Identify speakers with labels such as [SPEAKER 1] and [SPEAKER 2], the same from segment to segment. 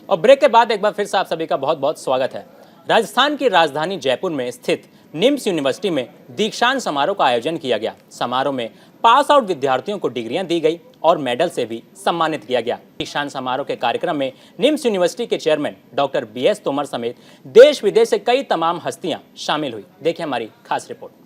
[SPEAKER 1] और ब्रेक के बाद एक बार फिर से आप सभी का बहुत बहुत स्वागत है। राजस्थान की राजधानी जयपुर में स्थित निम्स यूनिवर्सिटी में दीक्षांत समारोह का आयोजन किया गया। समारोह में पास आउट विद्यार्थियों को डिग्रियां दी गई और मेडल से भी सम्मानित किया गया। दीक्षांत समारोह के कार्यक्रम में निम्स यूनिवर्सिटी के चेयरमैन डॉक्टर BS तोमर समेत देश विदेश से कई तमाम हस्तियां शामिल हुई। देखिए हमारी खास रिपोर्ट।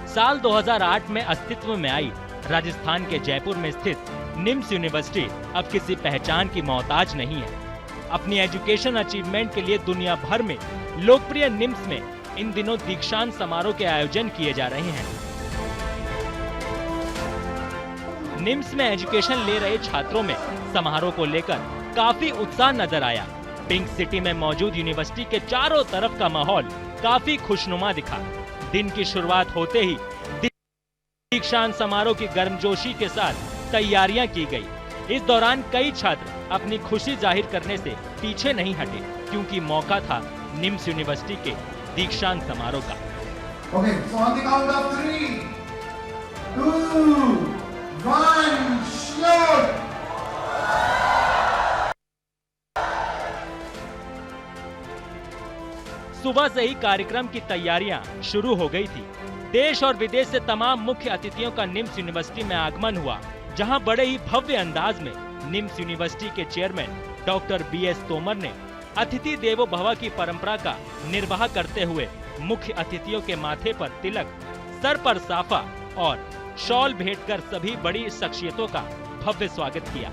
[SPEAKER 2] साल 2008 में अस्तित्व में आई राजस्थान के जयपुर में स्थित निम्स यूनिवर्सिटी अब किसी पहचान की मोहताज नहीं है। अपनी एजुकेशन अचीवमेंट के लिए दुनिया भर में लोकप्रिय निम्स में इन दिनों दीक्षांत समारोह के आयोजन किए जा रहे हैं। निम्स में एजुकेशन ले रहे छात्रों में समारोह को लेकर काफी उत्साह नजर आया। पिंक सिटी में मौजूद यूनिवर्सिटी के चारों तरफ का माहौल काफी खुशनुमा दिखा। दिन की शुरुआत होते ही दीक्षांत समारोह की गर्मजोशी के साथ तैयारियां की गई। इस दौरान कई छात्र अपनी खुशी जाहिर करने से पीछे नहीं हटे, क्योंकि मौका था निम्स यूनिवर्सिटी के दीक्षांत समारोह का।
[SPEAKER 3] Okay, so on the count of 3, 2, 1, shoot!
[SPEAKER 2] सुबह से ही कार्यक्रम की तैयारियां शुरू हो गई थी। देश और विदेश से तमाम मुख्य अतिथियों का निम्स यूनिवर्सिटी में आगमन हुआ, जहां बड़े ही भव्य अंदाज में निम्स यूनिवर्सिटी के चेयरमैन डॉक्टर BS तोमर ने अतिथि देवो भव की परंपरा का निर्वाह करते हुए मुख्य अतिथियों के माथे पर तिलक, सर पर साफा और शॉल भेंट कर सभी बड़ी शख्सियतों का भव्य स्वागत किया।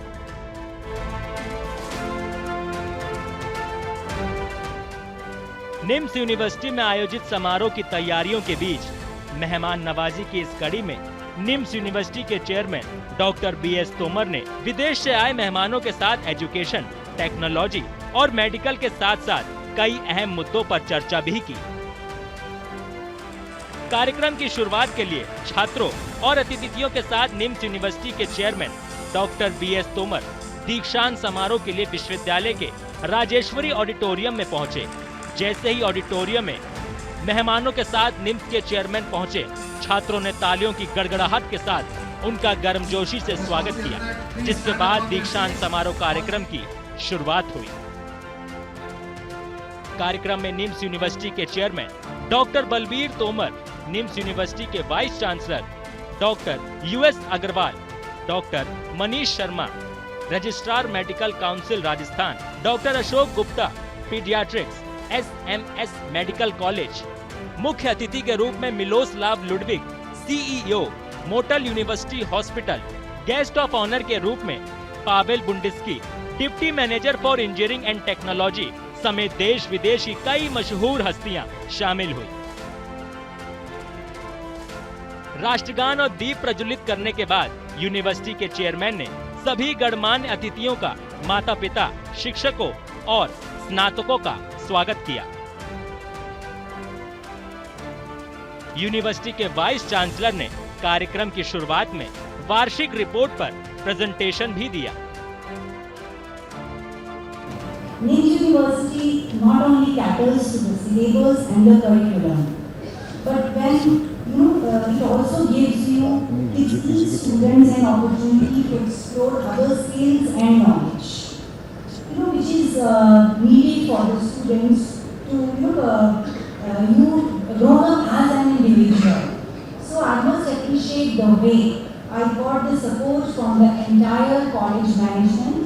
[SPEAKER 2] निम्स यूनिवर्सिटी में आयोजित समारोह की तैयारियों के बीच मेहमान नवाजी की इस कड़ी में निम्स यूनिवर्सिटी के चेयरमैन डॉक्टर BS तोमर ने विदेश से आए मेहमानों के साथ एजुकेशन, टेक्नोलॉजी और मेडिकल के साथ साथ कई अहम मुद्दों पर चर्चा भी की। कार्यक्रम की शुरुआत के लिए छात्रों और अतिथियों के साथ निम्स यूनिवर्सिटी के चेयरमैन डॉक्टर BS तोमर दीक्षांत समारोह के लिए विश्वविद्यालय के राजेश्वरी ऑडिटोरियम में पहुंचे। जैसे ही ऑडिटोरियम में मेहमानों के साथ निम्स के चेयरमैन पहुंचे, छात्रों ने तालियों की गड़गड़ाहट के साथ उनका गर्मजोशी से स्वागत किया, जिसके बाद दीक्षांत समारोह कार्यक्रम की शुरुआत हुई। कार्यक्रम में निम्स यूनिवर्सिटी के chairman doctor Balbir Tomar, NIMS university के vice chancellor doctor US Agarwal, doctor Manish Sharma, registrar medical council Rajasthan doctor Ashok Gupta, paediatrics SMS medical college, मुख्य अतिथि के रूप में Miloslav Ludwig, CEO Motol university hospital, guest of honour के रूप में Pavel Bundiski, deputy manager for engineering and technology समेत देश विदेश की कई मशहूर हस्तियां शामिल हुई। राष्ट्रगान और दीप प्रज्वलित करने के बाद यूनिवर्सिटी के चेयरमैन ने सभी गणमान्य अतिथियों का, माता पिता, शिक्षकों और स्नातकों का स्वागत किया। यूनिवर्सिटी के वाइस चांसलर ने कार्यक्रम की शुरुआत में वार्षिक रिपोर्ट पर प्रेजेंटेशन भी दिया।
[SPEAKER 4] NIMS University not only caters to the syllabus and the curriculum, but when it also gives each students an opportunity to explore other skills and knowledge, which is needed for the students to grow up as an individual. So I must appreciate the way I got the support from the entire college management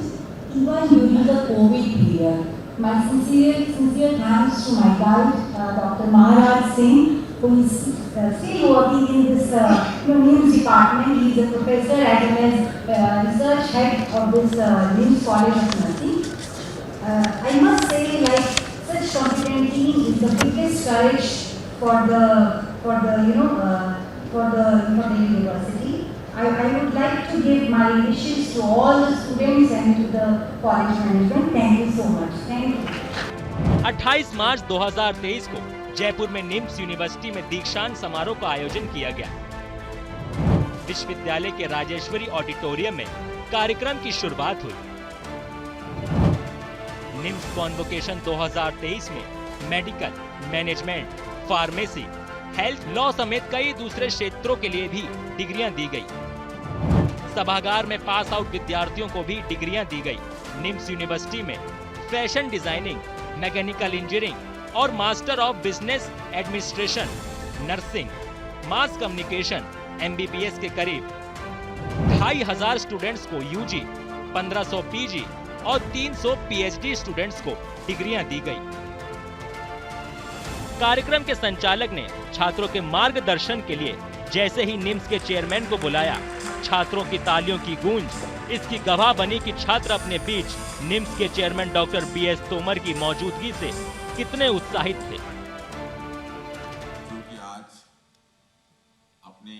[SPEAKER 4] even during the COVID period. My sincere thanks to my guide, Dr. Maharaj Singh, who is still working in this NIMS department. He is a professor as well as research head of this NIMS College of Nursing. I must say, like, such competent team is the biggest courage for the university. I would like to give my wishes to all the students and to the college management. Thank you so much. Thank you.
[SPEAKER 2] 28 मार्च 2023 को जयपुर में NIMS university में दीक्षांत समारोह का आयोजन किया गया। विश्वविद्यालय के राजेश्वरी ऑडिटोरियम में कार्यक्रम की शुरुआत हुई। निम्स कॉन्वोकेशन 2023 में medical, management, pharmacy, health, law समेत कई दूसरे क्षेत्रों के लिए भी डिग्रियां दी गई। सभागार में पास आउट विद्यार्थियों को भी डिग्रियां दी गई। निम्स यूनिवर्सिटी में फैशन डिजाइनिंग, मैकेनिकल इंजीनियरिंग और master of business administration, nursing, mass communication, MBBS के करीब 2500 स्टूडेंट्स को UG, 1500 PG और 300 PhD स्टूडेंट्स को डिग्रियां दी गई। कार्यक्रम के संचालक ने छात्रों के मार्गदर्शन के लिए जैसे ही निम्स के चेयरमैन को बुलाया, छात्रों की तालियों की गूंज इसकी गवाह बनी कि छात्र अपने बीच निम्स के चेयरमैन डॉक्टर BS तोमर की मौजूदगी से कितने उत्साहित थे।
[SPEAKER 5] क्योंकि आज अपनी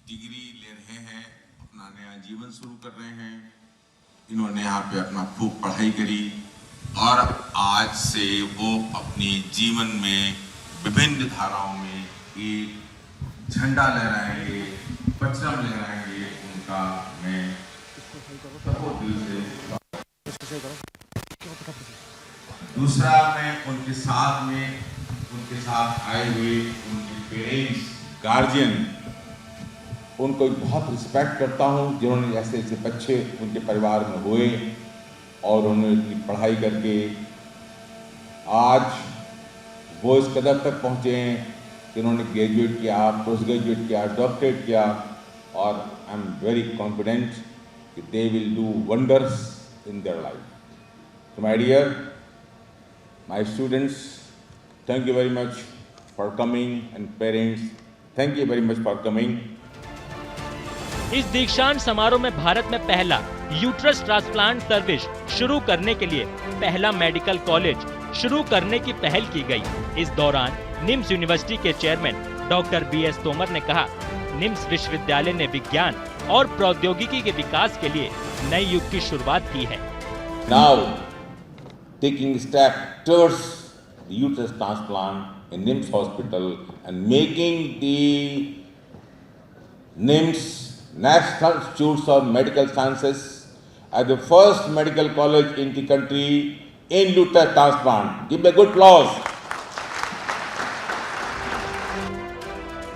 [SPEAKER 5] डिग्री ले रहे हैं, अपना नया जीवन शुरू कर रहे हैं। इन्होंने यहाँ पे अपना खूब पढ़ाई करी और आज से वो अपनी जीवन में विभिन्न धाराओं में एक झंडा लहराएंगे, परचम लहराएंगे। उनका मैं बहुत दिल से। दूसरा, मैं उनके साथ आए हुए उनके पेरेंट्स, गार्जियन, उनको बहुत रिस्पेक्ट करता हूँ, जिन्होंने ऐसे ऐसे बच्चे उनके परिवार में हुए और उन्होंने अपनी पढ़ाई करके आज वो इस कदर तक पहुँचे हैं कि उन्होंने ग्रेजुएट किया, पोस्ट ग्रेजुएट किया, डॉक्टरेट किया और आई एम वेरी कॉन्फिडेंट कि they will do wonders in their life. So my dear, my students, thank you very much for coming, and parents, thank you very much for coming.
[SPEAKER 2] इस दीक्षांत समारोह में भारत में पहला uterus transplant service शुरू करने के लिए पहला मेडिकल कॉलेज शुरू करने की पहल की गई। इस दौरान निम्स यूनिवर्सिटी के चेयरमैन डॉक्टर BS तोमर ने कहा, निम्स विश्वविद्यालय ने विज्ञान और प्रौद्योगिकी के विकास के लिए नए युग की शुरुआत की है।
[SPEAKER 5] Now, taking a step towards the uterus transplant in NIMS Hospital and making the NIMS National Institutes of Medical Sciences as the first medical college in the country in uterus transplant. Give a good applause.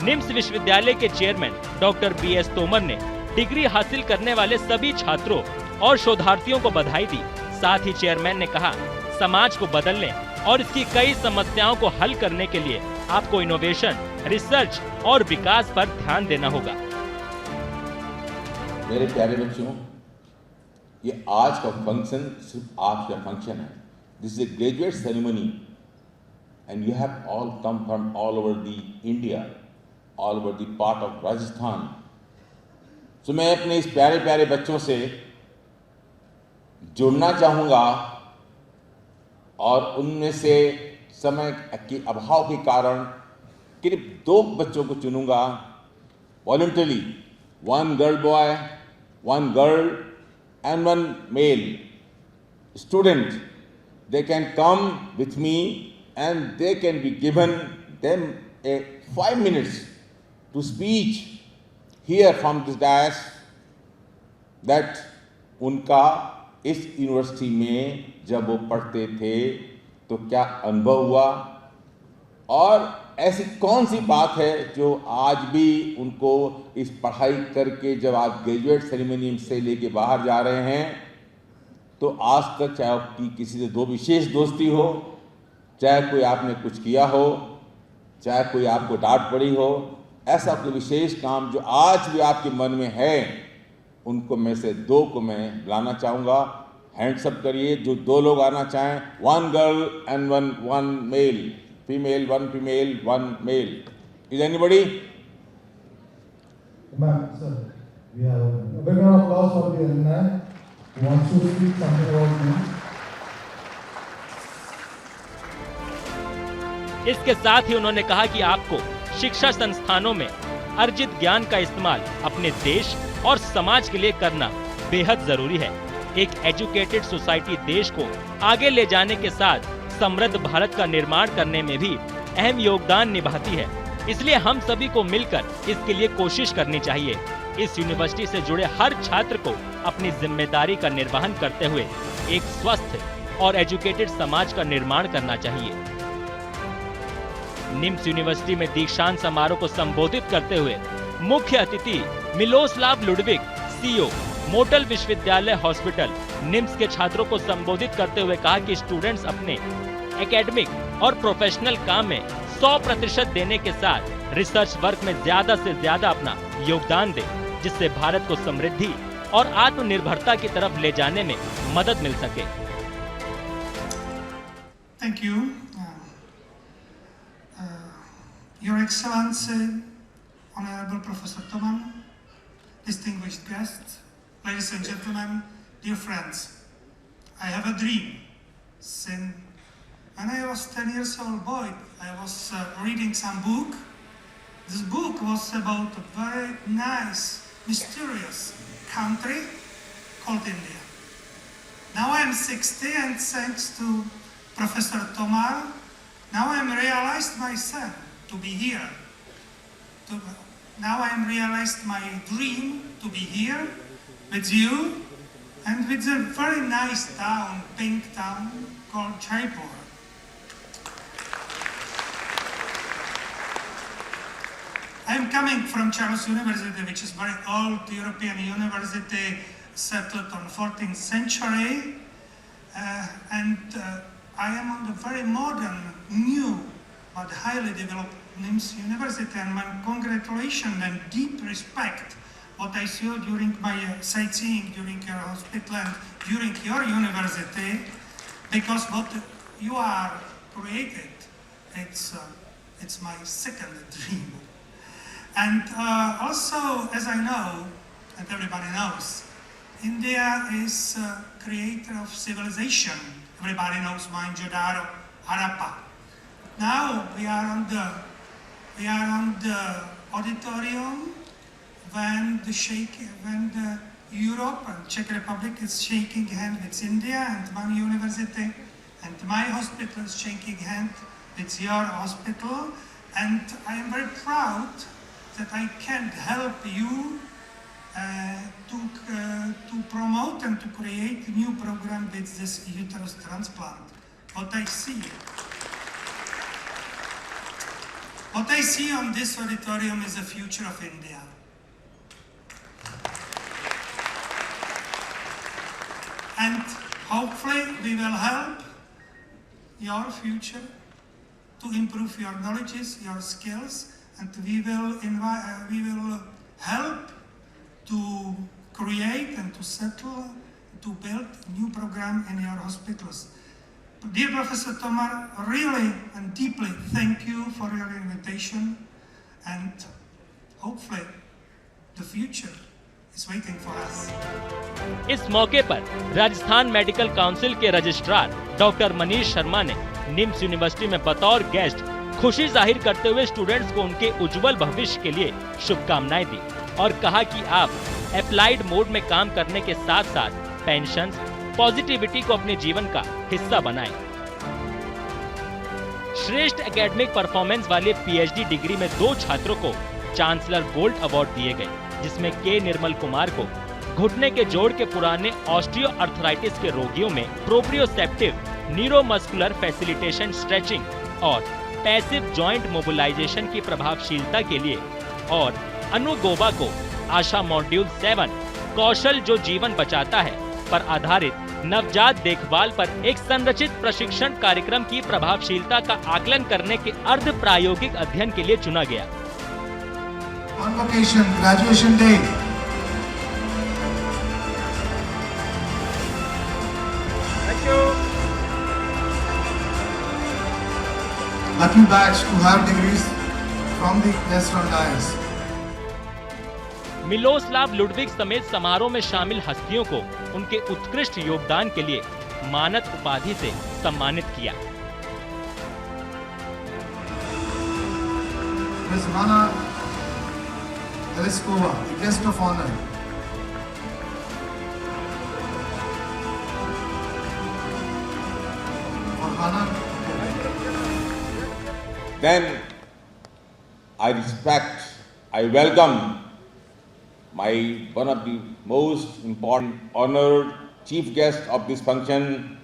[SPEAKER 2] NIMS विश्वविद्यालय के chairman doctor BS Tomar ने degree हासिल करने वाले सभी छात्रों और शोधार्थियों को बधाई दी। साथ ही चेयरमैन ने कहा, समाज को बदलने और इसकी कई समस्याओं को हल करने के लिए आपको इनोवेशन, रिसर्च और विकास पर ध्यान देना होगा।
[SPEAKER 5] मेरे प्यारे बच्चों, ये आज का फंक्शन सिर्फ आपका फंक्शन है। This is a graduate ceremony and you have all come from all over the India, all over the part of Rajasthan. तो मैं अपने इस प्यारे प्यारे बच्चों से जुड़ना चाहूँगा और उनमें से समय के अभाव के कारण करीब 2 बच्चों को चुनूंगा voluntary, 1 girl boy, 1 girl and 1 male student. They can come with me and they can be given them a 5 minutes to speech here from this dais that उनका इस यूनिवर्सिटी में जब वो पढ़ते थे तो क्या अनुभव हुआ और ऐसी कौन सी बात है जो आज भी उनको इस पढ़ाई करके जब आप ग्रेजुएट सेरेमनी से लेके बाहर जा रहे हैं तो आज तक चाहे आपकी किसी से 2 विशेष दोस्ती हो, चाहे कोई आपने कुछ किया हो, चाहे कोई आपको डांट पड़ी हो, ऐसा कोई विशेष काम जो आज भी आपके मन में है, उनको में से 2 को मैं बुलाना चाहूँगा। हैंड्स अप करिए जो 2 लोग आना चाहें। 1 girl and 1 male, female, 1 female, 1 male. Is anybody?
[SPEAKER 3] Ma'am, sir, we have a big round of applause for the alumni who wants to speak something about me.
[SPEAKER 2] इसके साथ ही उन्होंने कहा कि आपको शिक्षा संस्थानों में अर्जित ज्ञान का इस्तेमाल अपने देश और समाज के लिए करना बेहद जरूरी है। एक एजुकेटेड सोसाइटी देश को आगे ले जाने के साथ समृद्ध भारत का निर्माण करने में भी अहम योगदान निभाती है। इसलिए हम सभी को मिलकर इसके लिए कोशिश करनी चाहिए। इस यूनिवर्सिटी से जुड़े हर छात्र को अपनी जिम्मेदारी का निर्वहन करते हुए एक स्वस्थ और एजुकेटेड समाज का निर्माण करना चाहिए। निम्स यूनिवर्सिटी में दीक्षांत समारोह को संबोधित करते हुए मुख्य अतिथि मिलोस्लाव लुडविग, सीईओ मोटल विश्वविद्यालय हॉस्पिटल निम्स के छात्रों को संबोधित करते हुए कहा कि स्टूडेंट्स अपने एकेडमिक और प्रोफेशनल काम में 100% देने के साथ रिसर्च वर्क में ज्यादा से ज्यादा अपना योगदान दें, जिससे भारत को समृद्धि और आत्मनिर्भरता की तरफ ले जाने में मदद मिल सके।
[SPEAKER 6] Thank you. Your Excellency, Honorable Professor Toman, distinguished guests, ladies and gentlemen, dear friends, I have a dream. Since when I was 10 years old boy, I was reading some book. This book was about a very nice, mysterious country called India. Now I am 60 and thanks to Professor Tomar, now I am realized myself to be here. Now I am realized my dream to be here with you and with a very nice town, pink town called Jaipur. I am coming from Charles University, which is very old European university settled on 14th century, and I am on the very modern, new, but highly developed NIMS University, and my congratulations and deep respect what I saw during my sightseeing during your hospital and during your university, because what you are created, it's my second dream. And also, as I know, and everybody knows, India is creator of civilization. Everybody knows Mohenjo-daro, Harappa. Now we are on the auditorium when the Europe and Czech Republic is shaking hand with India and one university, and my hospital is shaking hand with your hospital, and I am very proud that I can help you to promote and to create a new program with this uterus transplant. What I see on this auditorium is the future of India. And hopefully we will help your future to improve your knowledges, your skills, and we will help to create and to settle, to build new program in your hospitals. Dear Professor Tomar, really and deeply thank you for your invitation, and hopefully the future is waiting for us.
[SPEAKER 2] इस मौके पर Rajasthan medical council के registrar doctor Manish Sharma ने NIMS university में बतौर guest खुशी जाहिर करते हुए स्टूडेंट्स को उनके उज्जवल भविष्य के लिए शुभकामनाएं दी और कहा कि आप अप्लाइड मोड में काम करने के साथ साथ पेंशन्स, पॉजिटिविटी को अपने जीवन का हिस्सा बनाएं। श्रेष्ठ एकेडमिक परफॉर्मेंस वाले पीएचडी डिग्री में 2 छात्रों को चांसलर गोल्ड अवार्ड दिए गए, जिसमें के निर्मल कुमार को घुटने के जोड़ के पुराने ऑस्टियो अर्थराइटिस के रोगियों में प्रोप्रियोसेप्टिव न्यूरोमस्कुलर फैसिलिटेशन स्ट्रेचिंग और पैसिव जॉइंट मोबिलाइजेशन की प्रभावशीलता के लिए, और अनु गोबा को आशा मॉड्यूल 7 कौशल जो जीवन बचाता है पर आधारित नवजात देखभाल पर एक संरचित प्रशिक्षण कार्यक्रम की प्रभावशीलता का आकलन करने के अर्ध प्रायोगिक अध्ययन के लिए चुना गया।
[SPEAKER 3] Convocation, graduation day.
[SPEAKER 6] Thank you.
[SPEAKER 3] Lucky batch to have degrees from the restaurant dais.
[SPEAKER 2] Miloslav Ludwig समेत समारोह में शामिल हस्तियों को उनके उत्कृष्ट योगदान के लिए मानद उपाधि से सम्मानित किया।
[SPEAKER 3] Ms. Mana Eliskova, the guest of honor. Farhana.
[SPEAKER 5] Then I welcome one of the most important honored chief guest of this function,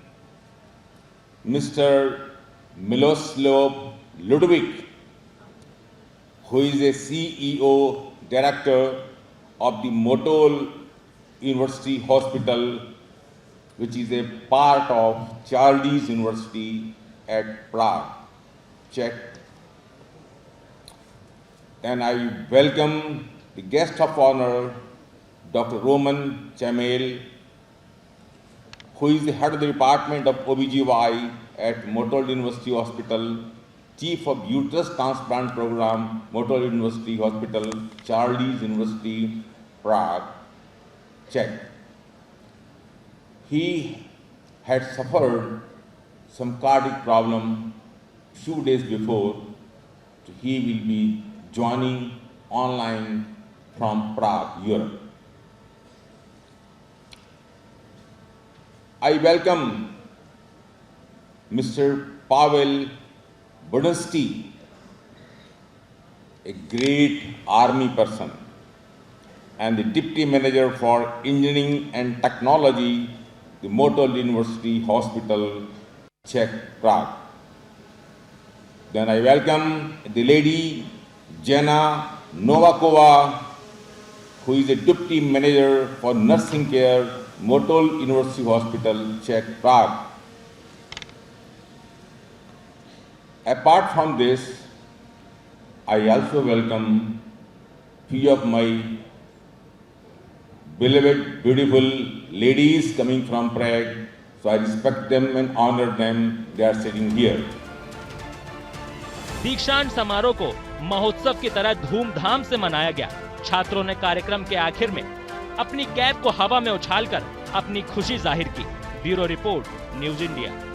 [SPEAKER 5] Mr. Miloslav Ludwig, who is a CEO, director of the Motol University Hospital, which is a part of Charles University at Prague, Czech. And I welcome the guest of honor, Dr. Roman Chamel, who is the head of the Department of OBGY at Motol University Hospital, Chief of Uterus Transplant Program, Motol University Hospital, Charles University, Prague, Czech. He had suffered some cardiac problem few days before, so he will be joining online from Prague, Europe. I welcome Mr. Pavel Budinsky, a great army person and the Deputy Manager for Engineering and Technology, the Motol University Hospital, Czech, Prague. Then I welcome the lady Jana Novakova, who is a Deputy Manager for Nursing Care, Motol University Hospital, Czech, Prague. Apart from this, I also welcome few of my beloved, beautiful ladies coming from Prague. So I respect them and honor them. They are sitting here.
[SPEAKER 2] दीक्षांत समारोह को महोत्सव की तरह धूमधाम से मनाया गया। छात्रों ने कार्यक्रम के आखिर में अपनी कैप को हवा में उछालकर अपनी खुशी जाहिर की। Bureau report, news India.